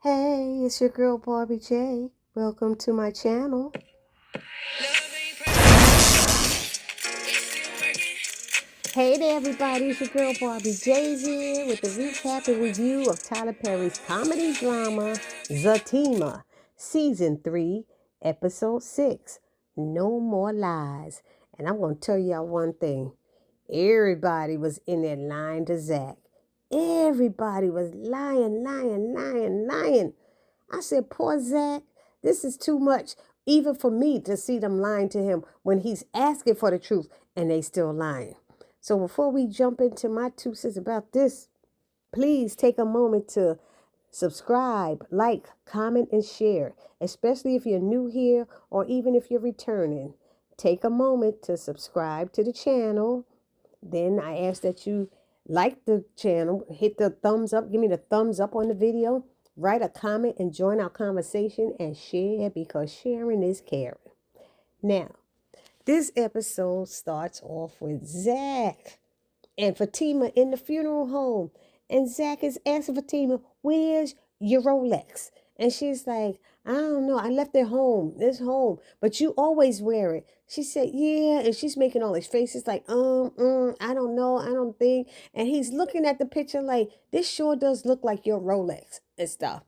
Hey, it's your girl Barbie J. Welcome to my channel. Hey there, everybody. It's your girl Barbie J here with a recap and review of Tyler Perry's comedy drama Zatima, Season 3, Episode 6, No More Lies. And I'm going to tell y'all one thing. Everybody was in there lying to Zach. Everybody was lying. I said, poor Zach, this is too much, even for me to see them lying to him when he's asking for the truth and they still lying. So before we jump into my 2 cents about this, please take a moment to subscribe, like, comment, and share, especially if you're new here or even if you're returning. Take a moment to subscribe to the channel. Then I ask that you like the channel, hit the thumbs up, give me the thumbs up on the video, write a comment and join our conversation and share because sharing is caring. Now, this episode starts off with Zach and Fatima in the funeral home. And Zach is asking Fatima, where's your Rolex? And she's like, I don't know. I left it home. It's home. But you always wear it. She said, yeah. And she's making all these faces like, I don't know. I don't think. And he's looking at the picture like, this sure does look like your Rolex and stuff.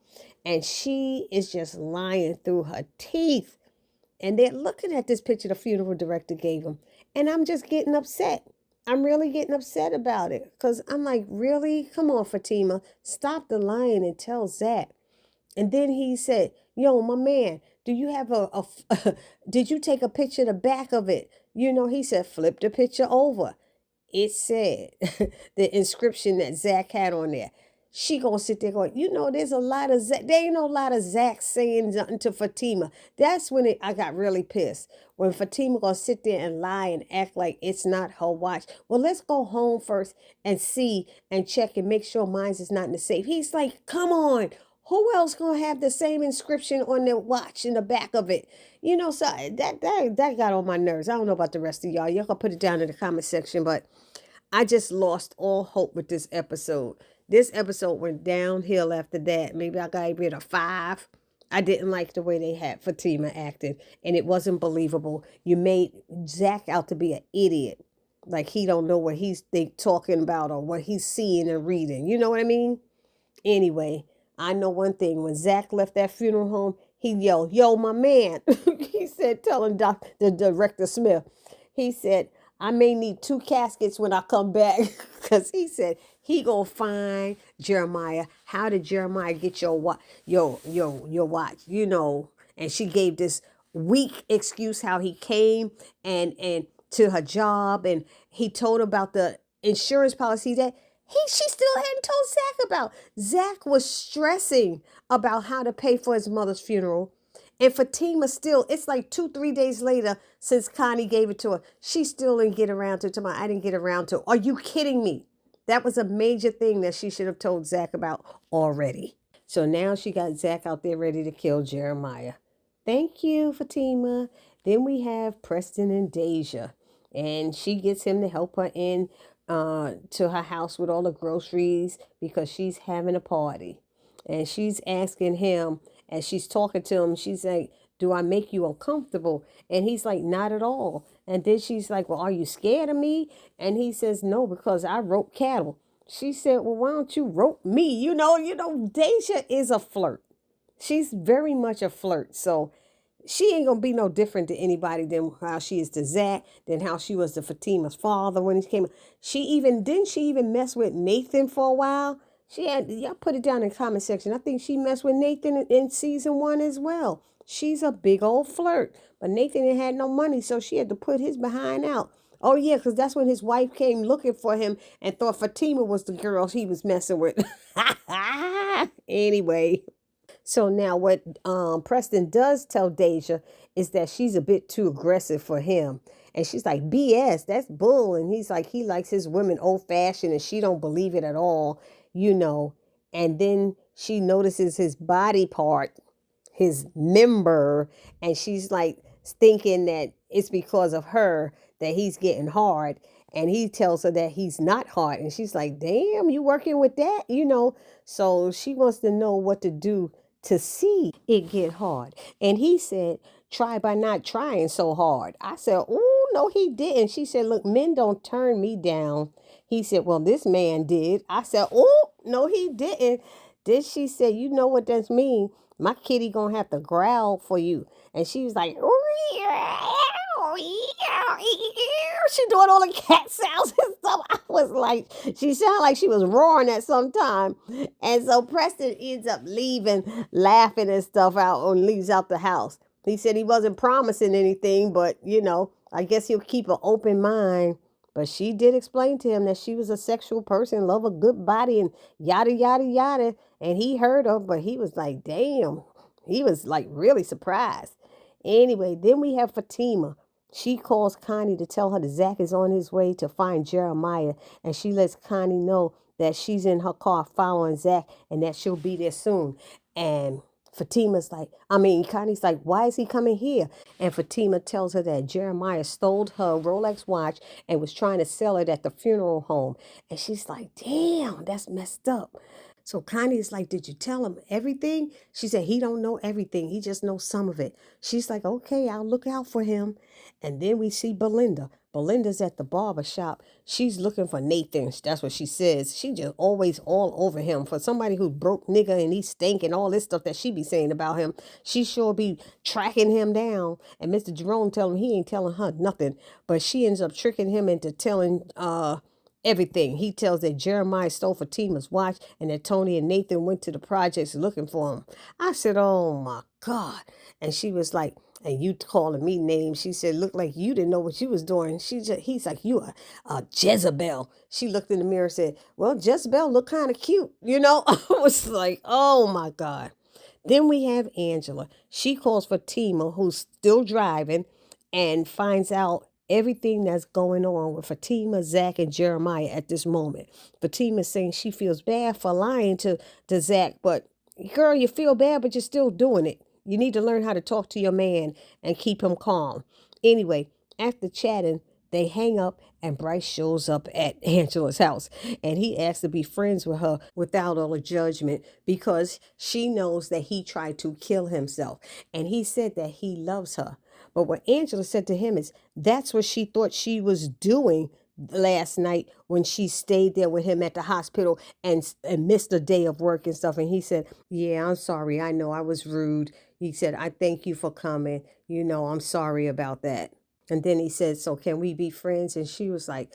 And she is just lying through her teeth. And they're looking at this picture the funeral director gave him. And I'm just getting upset. I'm really getting upset about it. Because I'm like, really? Come on, Fatima. Stop the lying and tell Zach. And then he said, yo, my man, do you have did you take a picture of the back of it? He said, flip the picture over. It said, the inscription that Zach had on there. She gonna sit there going, there's a lot of Zach. There ain't no lot of Zach saying something to Fatima. That's when I got really pissed. When Fatima gonna sit there and lie and act like it's not her watch. Well, let's go home first and see and check and make sure mine's is not in the safe. He's like, come on. Who else gonna have the same inscription on their watch in the back of it? So that got on my nerves. I don't know about the rest of y'all. Y'all can put it down in the comment section, but I just lost all hope with this episode. This episode went downhill after that. Maybe I got a 5. I didn't like the way they had Fatima acted, and it wasn't believable. You made Zach out to be an idiot, like he don't know what he's talking about or what he's seeing and reading. You know what I mean? Anyway, I know one thing. When Zach left that funeral home, he yelled, yo, my man. He said, telling the director Smith, he said, I may need 2 caskets when I come back. Because he said he gonna find Jeremiah. How did Jeremiah get your watch? Your watch, And she gave this weak excuse how he came and to her job. And he told about the insurance policy that she still hadn't told Zach about. Zach was stressing about how to pay for his mother's funeral. And Fatima still, it's like 2-3 days later since Connie gave it to her. She still didn't get around to it. I didn't get around to it. Are you kidding me? That was a major thing that she should have told Zach about already. So now she got Zach out there ready to kill Jeremiah. Thank you, Fatima. Then we have Preston and Deja. And she gets him to help her in to her house with all the groceries because she's having a party. And she's asking him, as she's talking to him, she's like, do I make you uncomfortable? And he's like, not at all. And then she's like, well, are you scared of me? And he says, no, because I rope cattle. She said, well, why don't you rope me? Deja is a flirt. She's very much a flirt. So she ain't gonna be no different to anybody than how she is to Zach, than how she was to Fatima's father when he came. She even mess with Nathan for a while. Y'all put it down in the comment section. I think she messed with Nathan in season 1 as well. She's a big old flirt. But Nathan ain't had no money, so she had to put his behind out. Oh yeah, because that's when his wife came looking for him and thought Fatima was the girl he was messing with. Anyway. So now what Preston does tell Deja is that she's a bit too aggressive for him. And she's like, BS, that's bull. And he's like, he likes his women old fashioned and she don't believe it at all, And then she notices his body part, his member, and she's like thinking that it's because of her that he's getting hard. And he tells her that he's not hard. And she's like, damn, you working with that? So she wants to know what to do to see it get hard. And he said, try by not trying so hard. I said, oh, no, he didn't. She said, look, men don't turn me down. He said, well, this man did. I said, oh, no, he didn't. Then she said, you know what that means? My kitty gonna have to growl for you. And she was like, she doing all the cat sounds and stuff. I was like, she sounded like she was roaring at some time. And so Preston ends up leaving, laughing and stuff out, and leaves out the house. He said he wasn't promising anything, but I guess he'll keep an open mind. But she did explain to him that she was a sexual person, love a good body, and yada, yada, yada. And he heard her, but he was like, damn. He was like really surprised. Anyway, then we have Fatima. She calls Connie to tell her that Zach is on his way to find Jeremiah. And she lets Connie know that she's in her car following Zach and that she'll be there soon. And Connie's like, why is he coming here? And Fatima tells her that Jeremiah stole her Rolex watch and was trying to sell it at the funeral home. And she's like, damn, that's messed up. So Connie's like, did you tell him everything? She said, he don't know everything. He just knows some of it. She's like, okay, I'll look out for him. And then we see Belinda. Belinda's at the barber shop. She's looking for Nathan. That's what she says. She just always all over him. For somebody who broke nigga and he stink and all this stuff that she be saying about him, she sure be tracking him down. And Mr. Jerome tell him he ain't telling her nothing. But she ends up tricking him into telling everything. He tells that Jeremiah stole Fatima's watch and that Tony and Nathan went to the projects looking for him. I said, oh my God. And she was like, and you calling me names. She said, look like you didn't know what you was doing. He's like, you are a Jezebel. She looked in the mirror and said, well, Jezebel look kind of cute. I was like, oh my God. Then we have Angela. She calls Fatima, who's still driving, and finds out everything that's going on with Fatima, Zach, and Jeremiah at this moment. Fatima's saying she feels bad for lying to Zach, but girl, you feel bad, but you're still doing it. You need to learn how to talk to your man and keep him calm. Anyway, after chatting, they hang up and Bryce shows up at Angela's house and he asks to be friends with her without all the judgment because she knows that he tried to kill himself. And he said that he loves her. But what Angela said to him is that's what she thought she was doing last night when she stayed there with him at the hospital and missed a day of work and stuff. And he said, yeah, I'm sorry. I know I was rude. He said, I thank you for coming. I'm sorry about that. And then he said, so can we be friends? And she was like,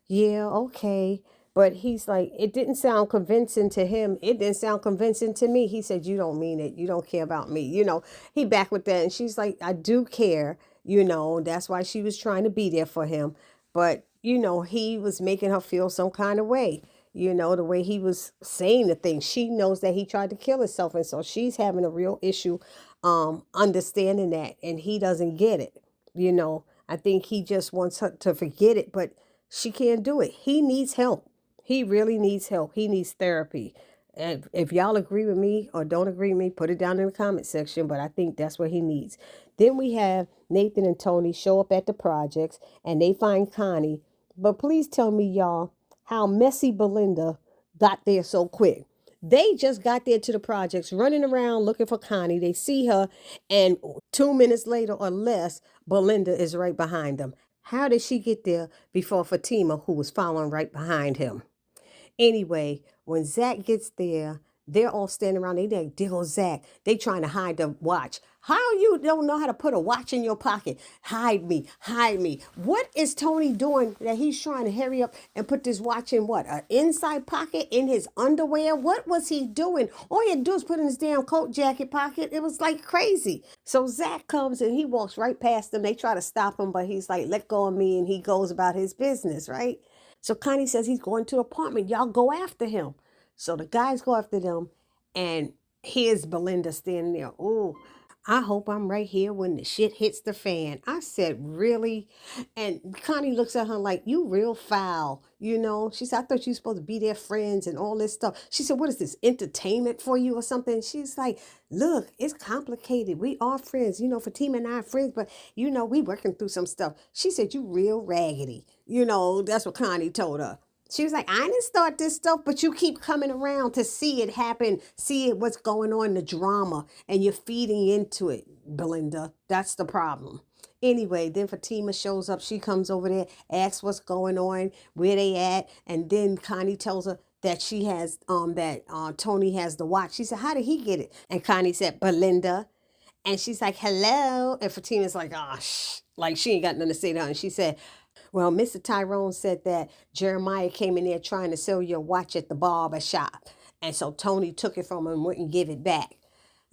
yeah, okay. But he's like, it didn't sound convincing to him. It didn't sound convincing to me. He said, you don't mean it. You don't care about me. He back with that. And she's like, I do care. That's why she was trying to be there for him. But, he was making her feel some kind of way. The way he was saying the thing. She knows that he tried to kill himself. And so she's having a real issue understanding that. And he doesn't get it. I think he just wants her to forget it. But she can't do it. He needs help. He really needs help. He needs therapy. And if y'all agree with me or don't agree with me, put it down in the comment section. But I think that's what he needs. Then we have Nathan and Tony show up at the projects and they find Connie. But please tell me, y'all, how messy Belinda got there so quick. They just got there to the projects, running around looking for Connie. They see her, and 2 minutes later or less, Belinda is right behind them. How did she get there before Fatima, who was following right behind him? Anyway, when Zach gets there, they're all standing around. They like, there goes Zach. They trying to hide the watch. How you don't know how to put a watch in your pocket? Hide me, hide me. What is Tony doing that he's trying to hurry up and put this watch in what? An inside pocket in his underwear? What was he doing? All he had to do was put in his damn coat jacket pocket. It was like crazy. So Zach comes and he walks right past them. They try to stop him, but he's like, let go of me. And he goes about his business, right? So Connie says he's going to the apartment. Y'all go after him. So the guys go after them, and here's Belinda standing there. Ooh, I hope I'm right here when the shit hits the fan. I said, really? And Connie looks at her like, you real foul. You know, she said, I thought you were supposed to be their friends and all this stuff. She said, what is this, entertainment for you or something? She's like, look, it's complicated. We are friends. You know, Fatima and I are friends, but, you know, we working through some stuff. She said, you real raggedy. You know, that's what Connie told her. She was like, I didn't start this stuff, but you keep coming around to see it happen, see it, what's going on, the drama, and you're feeding into it, Belinda. That's the problem. Anyway, then Fatima shows up. She comes over there, asks what's going on, where they at, and then Connie tells her that she has that Tony has the watch. She said, how did he get it? And Connie said, Belinda. And she's like, hello. And Fatima's like, oh, like she ain't got nothing to say to her. And she said, well, Mr. Tyrone said that Jeremiah came in there trying to sell you a watch at the barber shop. And so Tony took it from him and wouldn't give it back.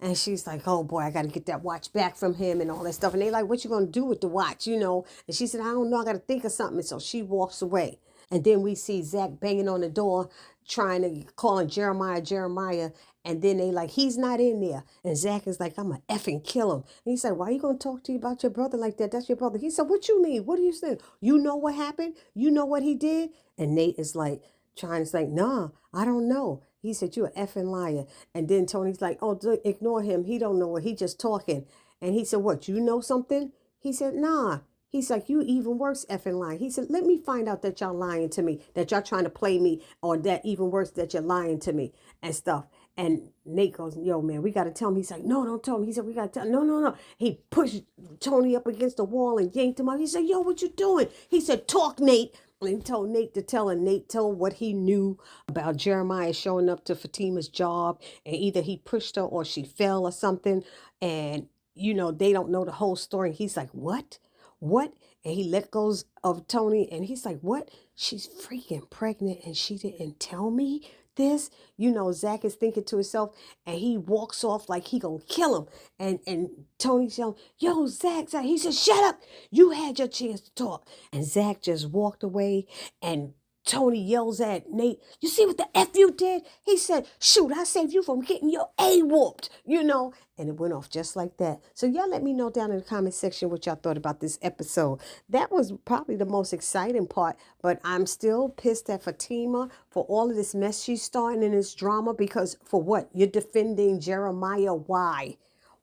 And she's like, oh boy, I got to get that watch back from him and all that stuff. And they like, what you going to do with the watch, you know? And she said, I don't know, I got to think of something. And so she walks away. And then we see Zach banging on the door, trying to calling Jeremiah. And then they like, he's not in there. And Zach is like, I'm going to effing kill him. And he said, why are you going to talk to you about your brother like that? That's your brother. He said, what you mean? What do you say? You know what happened? You know what he did? And Nate is like, trying to say, nah, I don't know. He said, you're an effing liar. And then Tony's like, oh, ignore him. He don't know what. He just talking. And he said, what, you know something? He said, nah. He's like, you even worse effing lying. He said, let me find out that y'all lying to me, that y'all trying to play me, or that even worse, that you're lying to me and stuff. And Nate goes, yo, man, we got to tell him. He's like, no, don't tell him. He said, we got to tell him. No, no, no. He pushed Tony up against the wall and yanked him up. He said, yo, what you doing? He said, talk, Nate. And he told Nate to tell, and Nate told what he knew about Jeremiah showing up to Fatima's job, and either he pushed her or she fell or something. And, you know, they don't know the whole story. And he's like, what? What? And he let go of Tony, and he's like, what? She's freaking pregnant and she didn't tell me this? You know, Zach is thinking to himself, and he walks off like he gonna kill him. And Tony's yelling, yo, Zach. He said, shut up. You had your chance to talk. And Zach just walked away, and Tony yells at Nate, you see what the F you did? He said, shoot, I saved you from getting your A whooped, you know? And it went off just like that. So y'all let me know down in the comment section what y'all thought about this episode. That was probably the most exciting part, but I'm still pissed at Fatima for all of this mess she's starting in this drama, because for what? You're defending Jeremiah. Why?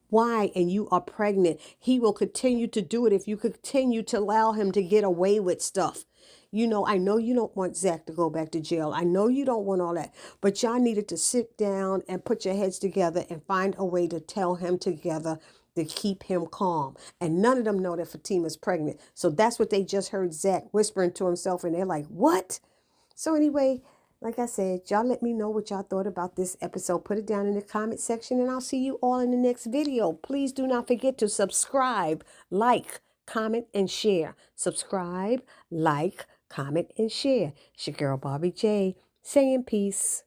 Why? And you are pregnant. He will continue to do it if you continue to allow him to get away with stuff. You know, I know you don't want Zach to go back to jail. I know you don't want all that. But y'all needed to sit down and put your heads together and find a way to tell him together to keep him calm. And none of them know that Fatima's pregnant. So that's what they just heard Zach whispering to himself. And they're like, what? So anyway, like I said, y'all let me know what y'all thought about this episode. Put it down in the comment section, and I'll see you all in the next video. Please do not forget to subscribe, like, comment, and share. Subscribe, like, comment, and share. It's your girl, Barbie J, saying peace.